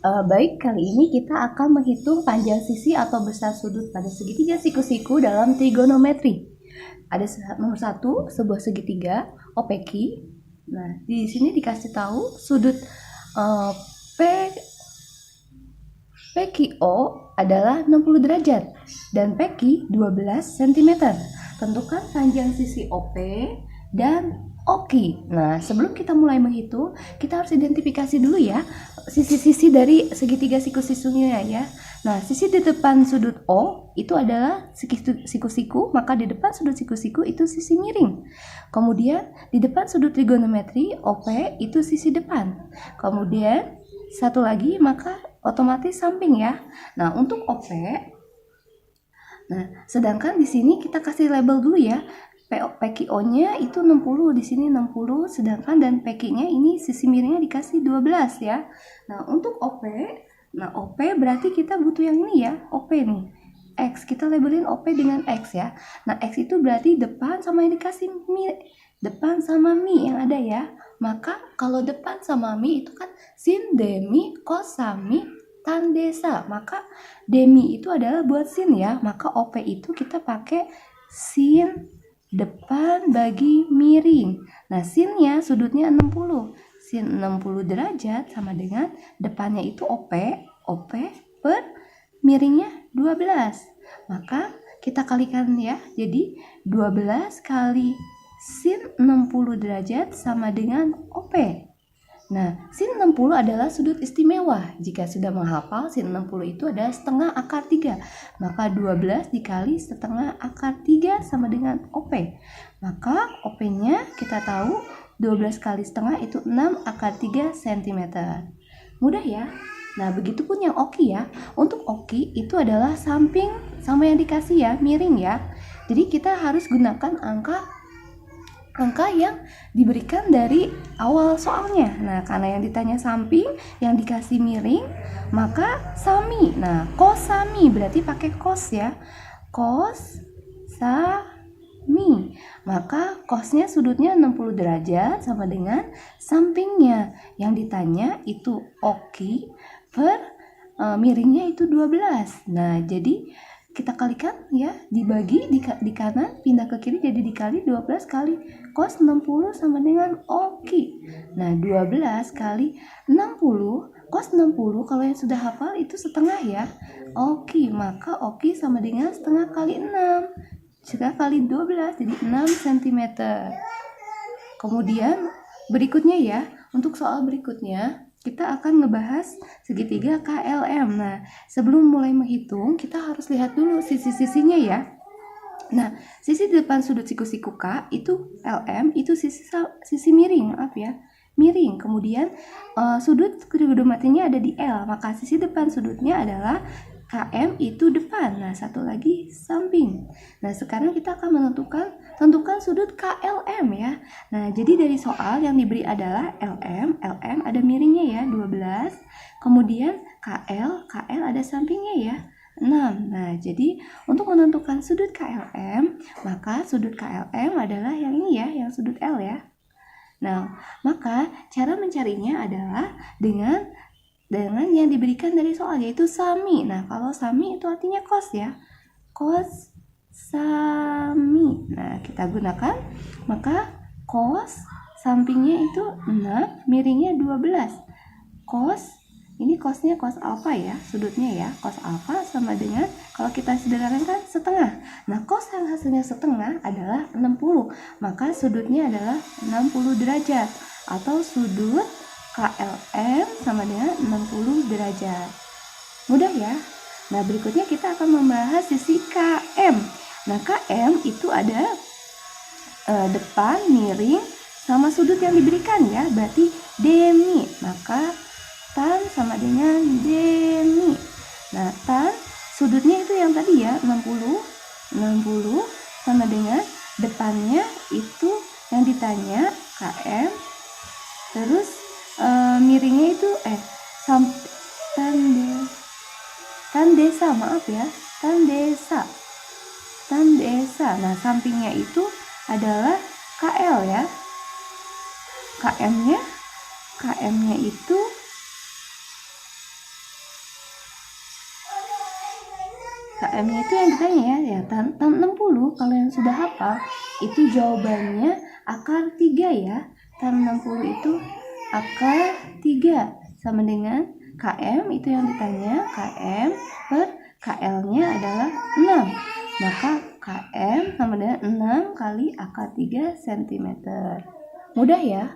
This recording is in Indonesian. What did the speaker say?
Baik, kali ini kita akan menghitung panjang sisi atau besar sudut pada segitiga siku-siku dalam trigonometri. Ada nomor 1, sebuah segitiga OPQ. Nah, di sini dikasih tahu sudut P PQO adalah 60 derajat dan PQ 12 cm. Tentukan panjang sisi OP dan OQ. Nah, sebelum kita mulai menghitung, kita harus identifikasi dulu ya sisi-sisi dari segitiga siku-sikunya ya. Nah, sisi di depan sudut O itu adalah siku-siku, maka di depan sudut siku-siku itu sisi miring. Kemudian di depan sudut trigonometri OP itu sisi depan. Kemudian satu lagi maka otomatis samping ya. Nah, untuk OP, nah sedangkan di sini kita kasih label dulu ya. PQO-nya itu 60, di sini 60, sedangkan dan PQ-nya ini sisi miringnya dikasih 12 ya. Nah, untuk OP, OP berarti kita butuh yang ini ya, OP nih. X, kita labelin OP dengan X ya. Nah, X itu berarti depan sama yang dikasih mi, depan sama mi yang ada ya. Maka kalau depan sama mi itu kan sin, demi, cos, sami, tan, desa. Maka demi itu adalah buat sin ya. Maka OP itu kita pakai sin depan bagi miring. Nah, sinnya sudutnya 60. Sin 60 derajat sama dengan depannya itu OP per miringnya 12. Maka kita kalikan ya. Jadi 12 kali sin 60 derajat sama dengan OP. Nah, sin 60 adalah sudut istimewa. Jika sudah menghafal, sin 60 itu adalah setengah akar 3. Maka 12 dikali setengah akar 3 sama dengan OP. Maka OP-nya kita tahu 12 kali setengah itu 6 akar 3 cm. Mudah ya? Nah, begitupun yang OQ ya. Untuk OQ itu adalah samping sama yang dikasih ya, miring ya. Jadi kita harus gunakan angka yang diberikan dari awal soalnya. Nah, karena yang ditanya samping, yang dikasih miring, maka sami. Nah, cos sami berarti pakai cos ya. Cos sami. Maka cosnya sudutnya 60 derajat sama dengan sampingnya. Yang ditanya itu OQ per miringnya itu 12. Nah, jadi kita kalikan ya, dibagi di kanan, pindah ke kiri jadi dikali 12 kali cos 60 sama dengan OQ. Nah, 12 kali 60, cos 60 kalau yang sudah hafal itu setengah ya. OQ, maka OQ sama dengan setengah kali 6. Setengah kali 12 jadi 6 cm. Kemudian berikutnya ya, untuk soal berikutnya kita akan ngebahas segitiga KLM. Nah, sebelum mulai menghitung, kita harus lihat dulu sisi-sisinya ya. Nah, sisi di depan sudut siku-siku K itu LM, itu sisi miring, maaf ya, miring. Kemudian sudut trigonometrinya ada di L, maka sisi depan sudutnya adalah KM itu depan. Nah, satu lagi samping. Nah, sekarang kita akan tentukan sudut KLM ya. Nah, jadi dari soal yang diberi adalah LM ada miringnya ya 12. Kemudian KL ada sampingnya ya 6. Nah, jadi untuk menentukan sudut KLM, maka sudut KLM adalah yang ini ya, yang sudut L ya. Nah, maka cara mencarinya adalah dengan yang diberikan dari soal, yaitu sami. Nah, kalau sami itu artinya cos ya. Cos sami. Nah, kita gunakan, maka cos sampingnya itu 6, miringnya 12. Cos, ini cosnya cos alfa ya, sudutnya ya. Cos alfa sama dengan, kalau kita sederhanakan, setengah. Nah, cos yang hasilnya setengah adalah 60. Maka sudutnya adalah 60 derajat. Atau sudut KLM sama dengan 60 derajat. Mudah ya? Nah, berikutnya kita akan membahas sisi KM. Nah, KM itu ada depan, miring, sama sudut yang diberikan ya. Berarti demi. Maka tan sama dengan demi. Nah, tan sudutnya itu yang tadi ya, 60 sama dengan depannya itu yang ditanya KM. Terus miringnya itu tan desa, maaf ya, tan desa. Nah, sampingnya itu adalah KL ya. KM-nya itu KM-nya itu yang ditanya ya, tan 60. Kalau yang sudah hafal itu jawabannya akar 3 ya. Tan 60 itu akar 3 sama dengan KM itu yang ditanya, KM per KL-nya adalah 6. Maka KM sama dengan 6 kali akar 3 cm. Mudah ya?